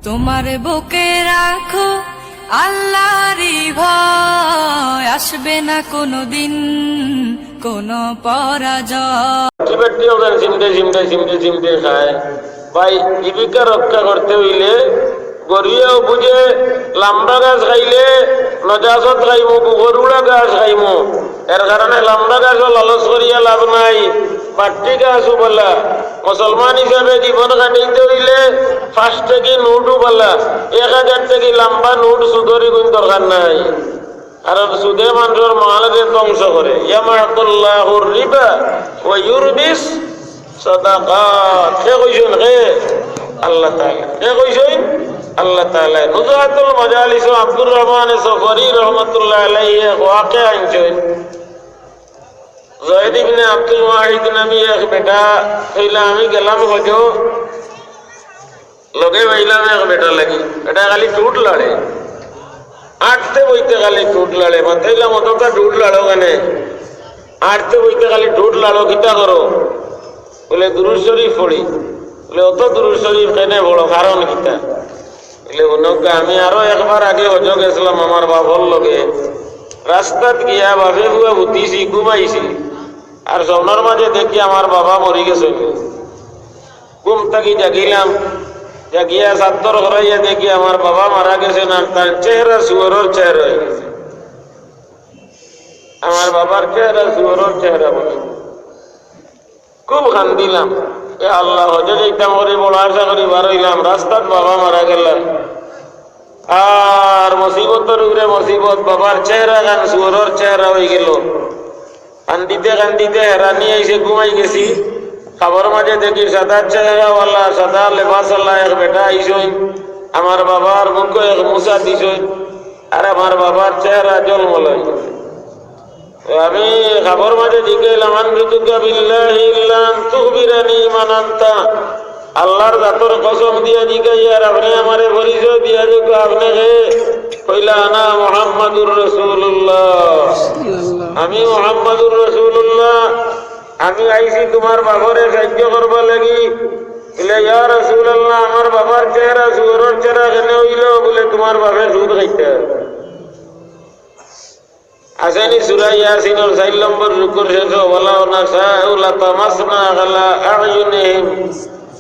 তোমার বুকে রাখো আল্লাহরই ভয়, আসবে না কোনোদিন কোনো পরাজয়। চিমটে খায় ভাই। জীবিকা রক্ষা করতে হইলে গরিয়াও বুঝে লাম্বা গাছ খাইলে নজাসত খাইমু, গরুড়া গাছ খাইমু। এর কারণে লাম্বা গাছও লালচ করিয়া লাভ নাই, বাট্টি গাছও বলা। মুসলমান হিসাবে জীবন কাটাইতে হইলে 5 টাকি নোটও বলা, 1000 টাকি লম্বা নোট সুদরি কোন দরকার নাই। কারণ সুদে মানুষের মালকে ধ্বংস করে। ইয়ামাকুল্লাহুর রিবা ওয়া ইউরবিস সাদাকাত। কে কইছেন? কে? আল্লাহ তাআলা। কে কইছেন? আল্লাহ তাআলা। নুজহাতুল মাজালিস আব্দুর রহমান সফরি রহমাতুল্লাহ আলাইহি ওয়াকে আনছেন। জয়েদ ইবনে আব্দুল ওয়াহিদ নামে এক বেটা কইলা, আমি গেলাম হজো, লগে বাইলাম এক বেটা লাগি। এটা খালি টুট লড়ে, আটতে বইতে খালি টুট লড়ে। মাথাইলাম অতটা টুট লড়ো কেনে? আটতে বইতে খালি টুট লড়ো, কিতা করো? বলে দুরূদ শরীফ পড়ি। বলে অত দুরূদ শরীফ কেনে পড়ো, কারণ কিতা? বলে ওনকে আমি আরো একবার আগে হজ গেছিলাম আমার বাবার লগে। রাস্তাত গিয়া বাপে বুয়া বুতিছি, ঘুমাইছি, আর স্বপ্নের মাঝে দেখি আমার বাবা মরি গেছে। ঘুম থাকি জাগিলাম, জাগিয়া চাদর হরাইয়া দেখি আমার বাবা মারা গেছে না, তার চেহারা শুয়োরের চেহারা হয়ে গেছে। আমার বাবার চেহারা শুয়োরের চেহারা বলে। খুব কান্দিলাম, এ আল্লাহ, হজে যেতাম করে বড় আশা করি বার হইলাম, রাস্তাত বাবা মারা গেল। আর মুসিবতের উপরে মুসিবত, বাবার চেহারা গান শুয়োরের চেহারা হয়ে গেল। কান্দিতে কান্দিতে হেরানি এসে ঘুমাই গেছি। খাবার মাঝে দেখি সাদা চেহারাওয়ালা, সাদা লেবাসওয়ালা এক বেটা আইসই, আমার বাবার মুখে এক মুসা দিছই, আর আমার বাবার চেহারা জলমলাই। আমি খাবার মাঝে জিজ্ঞাইলাম, আনবিতুকা বিল্লাহি ইল্লা আন তুখবিরানি মান আনতা। আল্লাহর জাতর কসম দিয়া জিজ্ঞাইয়ার আপনি আমারে পরিচয় দিয়া যোগ্য, আপনি কে? কইলা, আনা মুহাম্মাদুর রাসূলুল্লাহ, আমি মুহাম্মাদুর রাসূলুল্লাহ। আমি আইছি তোমার বাবারে সাহায্য করবা লাগি। বলে, ইয়া রাসূলুল্লাহ, আমার বাবার চেহারা শুয়োরের চেহারা কেন হইল? বলে, তোমার বাবা সুদ খাইতে আসেনি। সূরা ইয়াসিনের 4 নম্বর রুকুর শেষে, ওয়ালাউ নাশাউ লাতামাসনা আলা আ'য়ুনিহিম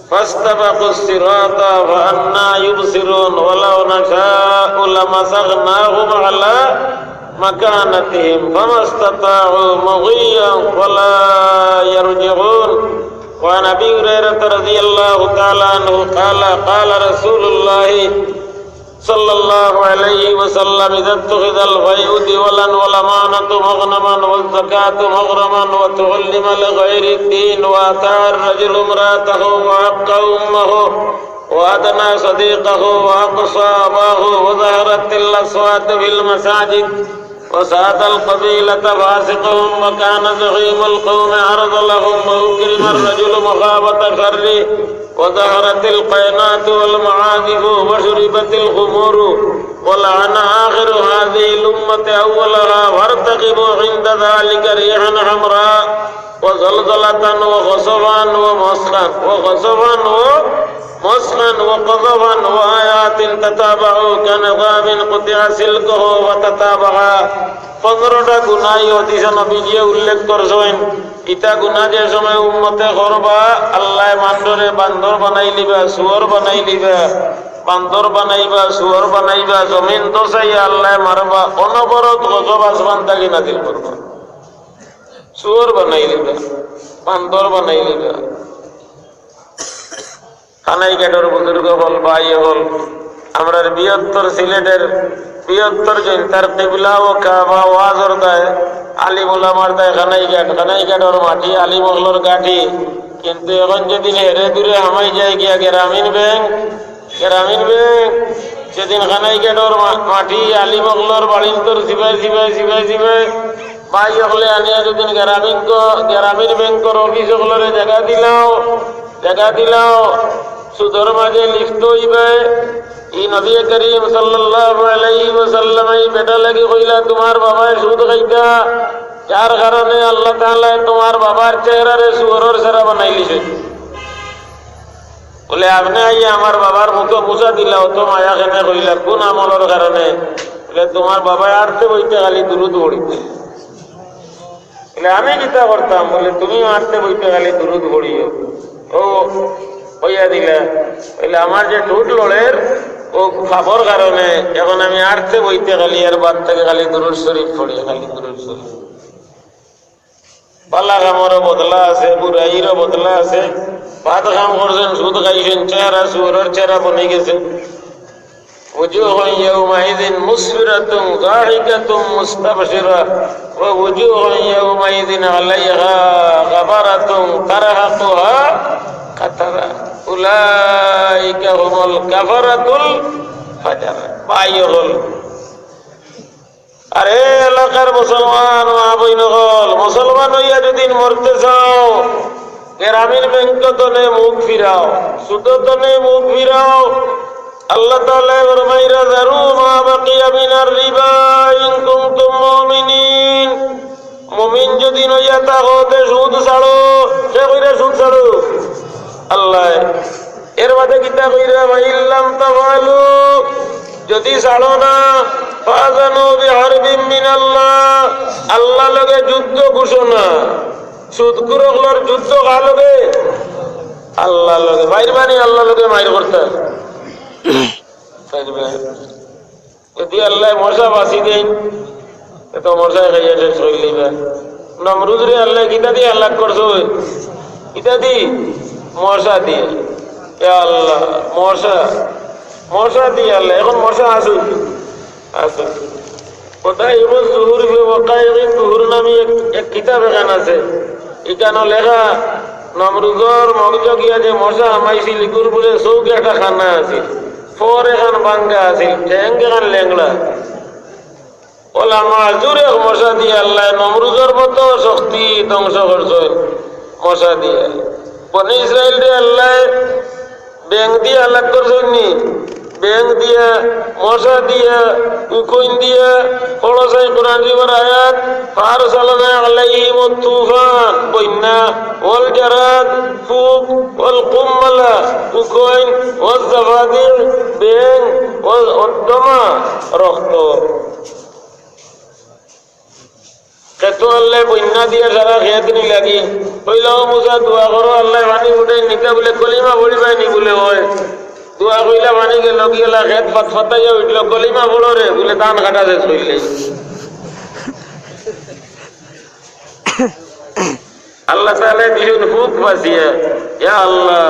ফাস্তাবাকুস সিরাতা ফাআন্না ইউবসিরুন ওয়ালাউ নাশাউ লামাসাগনাহুম আলা মাকানাতিহিম ফামাস্তাতাউ মুগিয়ান ওয়ালা ইয়ারজিউন। وعن ابي هريره رضي الله تعالى عنه قال قال رسول الله صلى الله عليه وسلم اذا اتخذ الغيء دولا والامانه مغنما والزكاه مغرما وتعلم لغير الدين واتى الرجل امراته وعق امه وادنى صديقه واقصى اباه وظهرت الاصوات في المساجد وساد القبيلة فاسقهم وكان زعيم القوم عرض لهم وأكرم الرجل مخافة شره وظهرت القينات والمعازف وشربت الخمور ولعن آخر هذه الأمة أولها وارتقبوا عند ذلك ريحا حمراء وزلزلة وخسفا ومسخا وقذفا وآيات تتابعوا كنظام قطع سلكه وتتابعا। 15টা গুনাহ হাদিস নবীজি উল্লেখ করেছেন। ইতা গুনাহ যে সময় উম্মতে করবা, আল্লাহ মানুষরে বান্দর বানাই লিবা, শুয়োর বানাই লিবা, বান্দর বানাইবা, শুয়োর বানাইবা, জমিন তো চাই আল্লাহ মারবা, অনবরত গজব আসমান থাকি নাজিল করবা। শুয়োর বানাই লিবা, বান্দর বানাই লিবা। কানাই গেটর বুজুর্গ হল, ভাই হল, আমরা বৃহত্তর সিলেটের বৃহত্তর জৈন্তার কিবলা ও কাবা ওয়াজর দেয়, আলিম উলামার দেয় কানাই ঘাটর মাটি আলিম হলর গাঠি। কিন্তু এখন যেদিন হেরে দূরে হামাই যায় গিয়া গ্রামীণ ব্যাংক, সেদিন কানাই ঘাটর মাটি আলিম হলর বাড়ির তোর সিবাই ভাই হলে আনিয়া যেদিন গ্রামীণ ব্যাংকর অফিস হলরে জায়গা দিলাও সুদর মাঝে লিপ্ত হইবে। এই নবী করিম সাল্লাল্লাহু আলাইহি ওয়াসাল্লাম এই বেটা লাগি কইলা, তোমার বাবায় সুদ খাইতা, যার কারণে আল্লাহ তাআলা তোমার বাবার চেহারারে শুয়োরের চেহারা বানাই লিছে। বলে আপনি আইয়া আমার বাবার মুখে মুছা দিলা অত মায়া কেনে কইলা কোন আমলের কারণে? বলে তোমার বাবা আরতে বইতে খালি দুরুদ পড়িতে। বলে আমি কিতা করতাম? বলে তুমি আরতে বইতে খালি দুরুদ পড়িও। ও হইয়া দিলা। বলে আমার যে ঠোঁট লড়ের ও খাবার কারণে এখন আমি আরতে বইতে খালি আর বাদ থেকে খালি দুরুদ শরীফ পড়ি, খালি দুরুদ শরীফ। পাল্লা কামরও বদলা আছে, বুড়াইরও বদলা আছে। ভাত কাম করছেন, সুদ খাইছেন, চেহারা সুরের চেহারা বনে গেছে। وجوه يومئذ مسفرة ضاحكة مستبشرة ووجوه يومئذ عليها غبرة ترهقها قترة أولئك هم الكفرة الفجرة بايغل আরে এলাকার মুসলমান মা বইন হল, মুসলমান হইয়া যদি মরতে চাও গ্রামীণ ব্যাংক তনে মুখ ফিরাও, সুদ তনে মুখ ফিরাও। আল্লাহ তাআলা ফরমাইরা যারু মা বাকিয়া মিনার রিবা ইন কুনতুম মুমিনিন। মুমিন যদি হইয়া থাকো তে সুদ ছাড়ো, সে কইরা সুদ ছাড়ো। আল্লাহ এর মাঝে কিতা কইরা ইল্লাম তাফালু, যদি ছাড়ো না ফাযানু বিহারবিন মিনাল্লাহ, আল্লাহ লগে যুদ্ধ ঘোষণা। সুদখোরগুলোর যুদ্ধ কার লগে? আল্লাহ লগে। মাইর মানে আল্লাহ লগে মাইর করতে যদি আল্লাহ মশা বাঁচি দেন তো মশায় খাইয়া শেষ হয়ে লইবা। নমরুদ রে আল্লাহ কিতা দিয়ে হালাক করছো? কিতা দি? মশা দিয়ে। আল্লাহ মশা, মশা দিয়ে আল্লাহ। এখন মশা আসুক আসুক কোথায়? ইবন জুহুর ওয়াকাইকিন জুহুর নামে এক কিতাব এখান আছে। এখানে লেখা নমরুজর মগজ গিয়া যে মশা আমাইছিল ইগুর বলে চৌকি একটা খানা আছিল, ফোর এখান বাঙ্গা আছিল, ঠ্যাং এখান লেংলা। ওলা মাজুর এক মশা দিয়ে আল্লাহ নমরুজর মতো শক্তি ধ্বংস করছেন মশা দিয়ে। বনি ইসরায়েল দিয়ে আল্লাহ ব্যাং দিয়ে হালাক করছেন নি? ব্যাং দিয়া, মশা দিয়া, উকুন দিয়া। খলসাই কোরআন শরীফের আয়াত ফারসালনা আলাইহিম তুফান, বন্যা, ওয়াল জারাদ, ফুক, ওয়াল কুম্মালা, উকুন, ওয়াল জাফাদির, ব্যাং, ওয়াল উদ্দমা, রক্ত। খেত আল্লাহ বন্যা দিয়া সারা খেত নি লাগি কইলাও মুসা দোয়া করো আল্লাহ পানি উঠে নিতে বলে কলিমা পড়িবাই নি বলে হয়। দোয়া কইলা পানি গেল গিয়েলা খেত ফাটাইয়া উঠলো, কলিমা পড়ো রে বলে ধান কাটা শেষ হইলে। আল্লাহ তাআলা দিলেন ফুক বাঁচিয়া। ইয়া আল্লাহ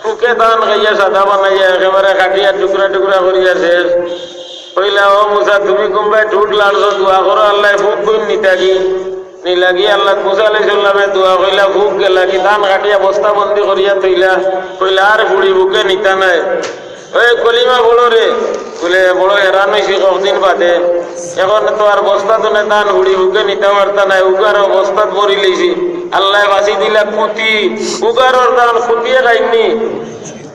ফুকে ধান খাইয়া সাদা বানাইয়া একেবারে কাটিয়া টুকরা টুকরা করিয়া শেষ কইলা ও মুসা তুমি কোনবাই ঠুট লাড়ছো দোয়া করো আল্লাহ ফুক কইন নিতাগি নিলাগি। আল্লাহ মুসা আলাইহিস সালামে দোয়া কইলা ফুক গেলা কি ধান কাটিয়া বস্তা বন্দি করিয়া থইলা। কইলা আর বুড়ি বুকে নিতা নাই, ওই কলিমা বলো রে বলে বড় হেরান হয়েছি কতদিন বাদে। এখন তো আর বস্তা তো ধান হুড়ি বুকে নিতে পারতা নাই, উগার বস্তাত মরি লইছি। আল্লাহ বাঁচি দিলা কুতি, উগারর ধান কুতিয়ে খাইনি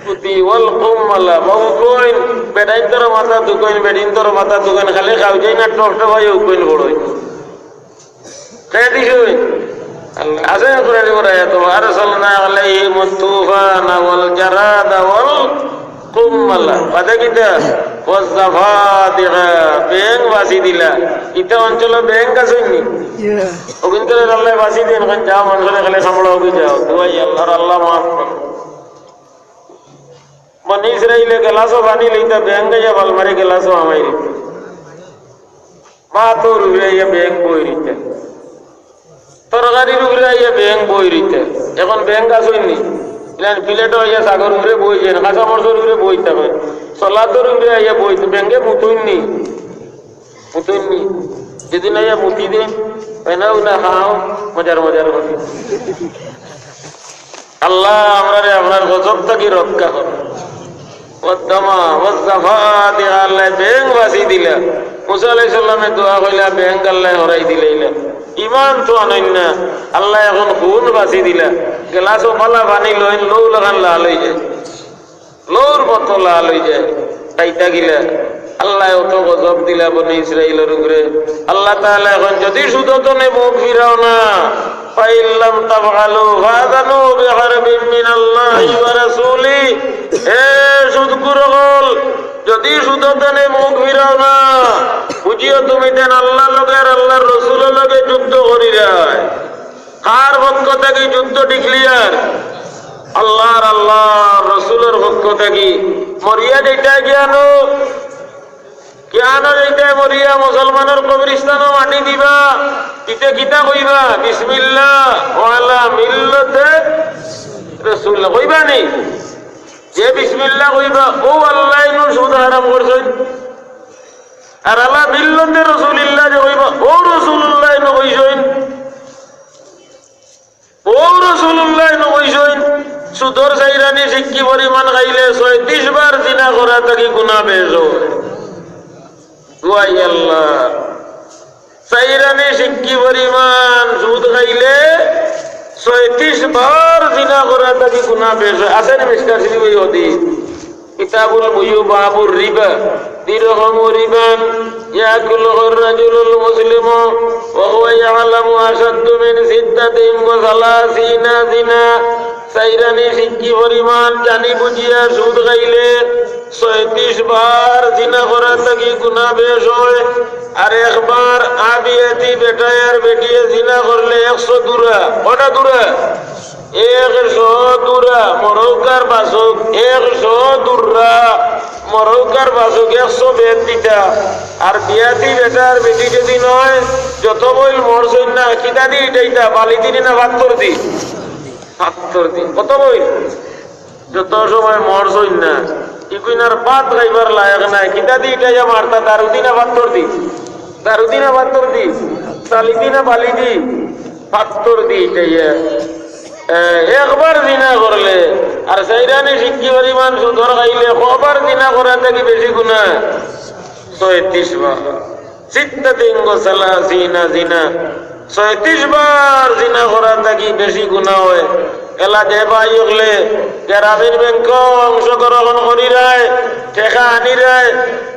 কুতি। ওয়াল কুম্মালা বহু কইন বেটাইন তোর মাথা দুকইন, বেডিন তোর মাথা দুকইন, খালি খাও যাই না টপ টপ হয়ে উকইন বড়ই খাই দিছ। আল্লাহ আছে কোরআন বলায় তো আরসালনা আলাইহিম তুফানা ওয়াল জারাদা ওয়াল কুম্মালা, বাদে কিতা ওয়াজ জাফাদিহা, ব্যাং বাঁচি দিলা। ইটা অঞ্চল ব্যাং আছে নি? ওখানে আল্লাহ বাঁচি দেন। ওখানে যাও মানুষের খালি সামলা হবি যাও দুয়াই আল্লাহর আল্লাহ মাফ করো। বনি ইসরাইলে গেলাসও পানি লইতা ব্যাং গাইয়া বালমারি গেলাসও আমাই মা তোর উড়াইয়া ব্যাং বই রিতে, তরকারির উপরে আইয়া ব্যাং বই রিতে। এখন ব্যাং গাছ হয়নি প্লেট হইয়া সাগর উপরে বই যায়, কাঁচা মরচর উপরে বই থাকে, সলাদর উপরে আইয়া বই। ব্যাংকে মুতুইনি মুতুইনি যেদিন আইয়া মুতি দে এনাও না খাও মজার মজার কথা। আল্লাহ আমরা আপনার গজব থেকে রক্ষা করো। আল্লাহ ব্যাং বাঁচি দিলা। মুসা আলাইহিস সালামে দোয়া কইলা ব্যাং আল্লাহ হরাই দিলাইলা। ইমান তো আনেন না, আল্লাহ এখন খুন বাঁচি দিলা। গেলাসও পালা পানি লইন লৌ লাগান লাল হয়ে যায়, লৌর মতো লাল হয়ে যায় তাইতা গিলা। আল্লাহ অত গজব দিলা বনি ইসরাইলের উপরে। আল্লাহ তাআলা এখন যদি সুদতনে মুখ ফিরাও না فإن لم تفعلوا فأذنوا بحرب من الله ورسوله সুদখোর হল যদি সুদনে মুখ ফিরাও না বুঝিও তুমি দেন আল্লাহ লগে আর আল্লাহর রাসূলের লগে যুদ্ধ করিরাই কার পক্ষ থেকে যুদ্ধ ডিক্লিয়ার আল্লাহর রাসূলের পক্ষ থেকে মরিয়া যেটা জ্ঞানো যেটা মরিয়া মুসলমানের কবরস্থানও মাটি দিবা দিতে কিতা কইবা বিসমিল্লাহ ওয়ালা মিল্লাতে রাসূলুল্লাহ কইবা নি যে বিসমিল্লাহ কইবা ও আল্লাহ নু সুদ হারাম করছেন আর আল্লাহ মিল্লাতে রাসূলুল্লাহ যে কইবা ও রাসূলুল্লাহ নু কইছেন ও রাসূলুল্লাহ নু কইছেন সুদর সাইরানি শিক্ষি পরিমাণ খাইলে 36 বার জিনা করা থাকি গুনাহ বেশ হয় দুয়াই আল্লাহ সাইরানি শিক্ষি পরিমাণ সুদ খাইলে 36 বার জিনা করা থাকি গুনাহ বেশ হয় আসেন মিস্টার সিবি হদি কিতাবুল বুয়ু বাবুর রিবা দিরহম রিবান ইয়াকুলুর রাজুলুল মুসলিমু ওয়া হুয়া ইয়ালামু আশাদ্দু মিন সিদ্দাতিন ওয়া সালাসিনা জিনা সাইরানি শিক্ষি পরিমাণ জানি বুঝিয়া সুদ খাইলে 36 বার জিনা করা থাকি গুনাহ বেশ হয় আর একবার আবিয়াতি বেটায়ার বেটিয়ে জিনা করলে 100 দূরা কটা দূরা 100 দূরা মরৌকার বাসক 100 দূরা মরৌকার বাসক 100 বেদ দিতা আর বিয়াতি বেটার বেটি যদি নয় যত বইল মরছই না কিতা দি এটাইতা বালি দিনি না ভাত্তর দি ভাত্তর দি কত বইল যত সময় মরছই না ইকুইনার পাত গাইবার লায়ক নাই কিতা দি এটাইয়া মারতা দারুদি না ভাত্তর দি দারুদি না ভাত্তর দি সালিদি না বালি দি ভাত্তর দি এটাইয়া একবার জিনা করলে আর সাইরানি শিক্ষি পরিমাণ সুদর খাইলে কবার জিনা করা থাকি বেশি গুনাহ 36 বার সিদ্দাতিন ওয়া সালাসিনা জিনা 36 বার জিনা করা থাকি বেশি গুনাহ হয় এলা যে ভাই হলে গ্রামীণ ব্যাংক অংশগ্রহণ করি রায় টেকা আনি রায়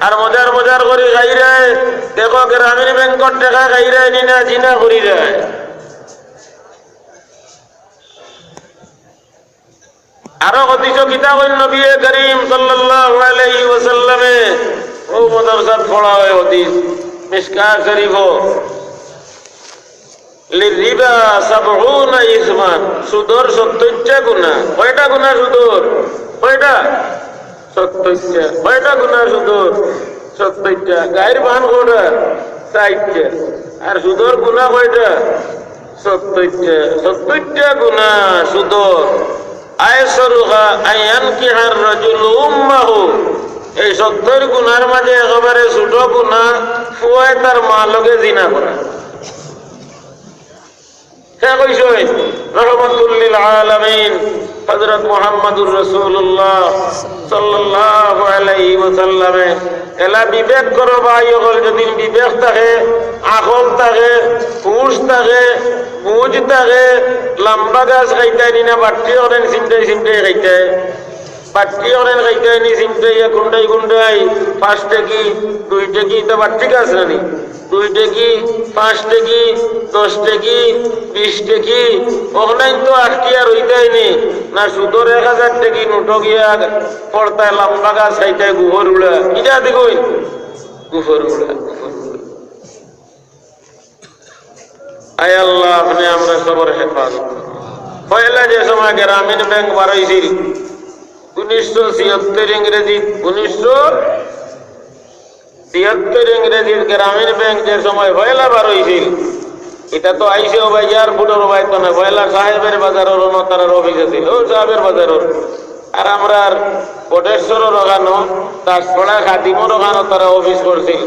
আর মজার করে খাই রায় দেখো গ্রামীণ ব্যাংকর টেকা খাই রায় নিনা জিনা করি রায় আরো কতিশ কিতাব নবী করিম সাল্লাল্লাহু আলাইহি ওয়াসাল্লামে ও মাদ্রাসাত পড়া হয় হাদিস মিশকাত শরীফ লিরিবা 70 ইসমান সুদর 70 গুনাহ কয়টা গুনাহ সুদর কয়টা 70 কয়টা গুনাহ সুদর 70 গায়ের বান কোটা 60 আর সুদর গুনাহ কয়টা 70 গুনাহ সুদর আয়সরুহা আয়ানকিহার রাজুলু উম্মাহু এই 70 গুনার মাঝে একেবারে ছোট গুনাহ ফুয়ায় তার মা লগে জিনা করা কে কইছেন রহমাতুল লিল আলামিন হযরত মুহাম্মদুর রাসূলুল্লাহ সাল্লাল্লাহু আলাইহি ওয়াসাল্লাম এলা বিবেক করো ভাই হল যদি বিবেক থাকে আকল থাকে হুঁশ থাকে বুঝ থাকে লম্বা গাছ খাইতে নিনা বাট্টি ওরেন সিমটাই খাইতে বাট্টি ওরেন খাইতে নি সিমটাই গুন্ডাই 5 টাকি 2 টাকি তো বাট্টি গাছ নানি 2 টাকি 5 টাকি 10 টাকি 20 টাকি ওখানে তো 8 টি আর হইতাই নি না সুদর 1000 টাকি নোটো গিয়া পড়তায় লম্বা গাছ খাইতে গুহর উড়া কিটা দেখুন গুহর উড়া আয় আল্লাহ আপনি আমরা সবার হেফাজত পয়লা যে সময় গ্রামীণ ব্যাংক বাড়াইছিল 1976 ইংরেজি 1973 ইংরেজি গ্রামীণ ব্যাংক যে সময় পয়লা বাড়াইছিল এটা তো আইসে ভাই ইয়ার ফুটর ভাই তো না পয়লা সাহেবের বাজারের তার অফিস আছিল ও সাহেবের বাজারের আর আমরা কোটেশ্বরের ওখানো তার ছড়া খাদিমর ওখানো তারা অফিস করছিল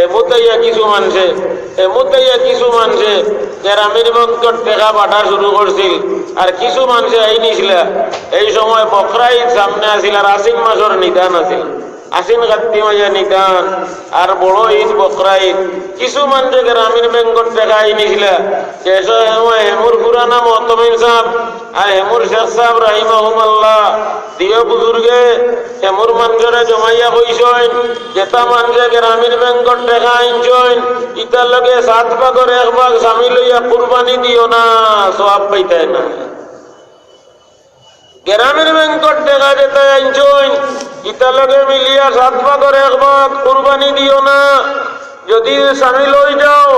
এমতাইয়া কিছু মানুষে গ্রামীণ ব্যাংকের টাকা পাঠা শুরু করছিল আর কিছু মানুষে এই নিছিল এই সময় বকরা ঈদ সামনে আসিল আর আশ্বিন মাসের নিদান আছিল আসিন কাত্তি মাইয়া নিতান আর বড় ঈদ বকরা ঈদ কিছু মানুষ গ্রামীণ ব্যাংকত টাকা আইনিছিলা হেমুর পুরানা মহতমিন সাহেব আর হেমুর শেখ সাহেব রাহিমাহুমাল্লাহ দিও বুজুর্গে হেমুর মানুষরে জমাইয়া কইসইন যেটা মানুষে গ্রামীণ ব্যাংকত টাকা আইনছইন ইটার লগে 7 ভাগের 1 ভাগ স্বামী লইয়া কুরবানি দিও না সওয়াব পাইতাই না গ্রামীণ ব্যাংকত টাকা যেটা আইনছইন ইটার লগে মিলিয়া 7 ভাগের 1 ভাগ কুরবানি দিও না যদি স্বামী লই যাও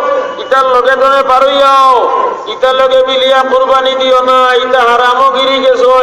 ইটার লগে ধরে পারই যাও ইটার লগে মিলিয়া কুরবানি দিও না, এটা হারামও গিরি গেছো।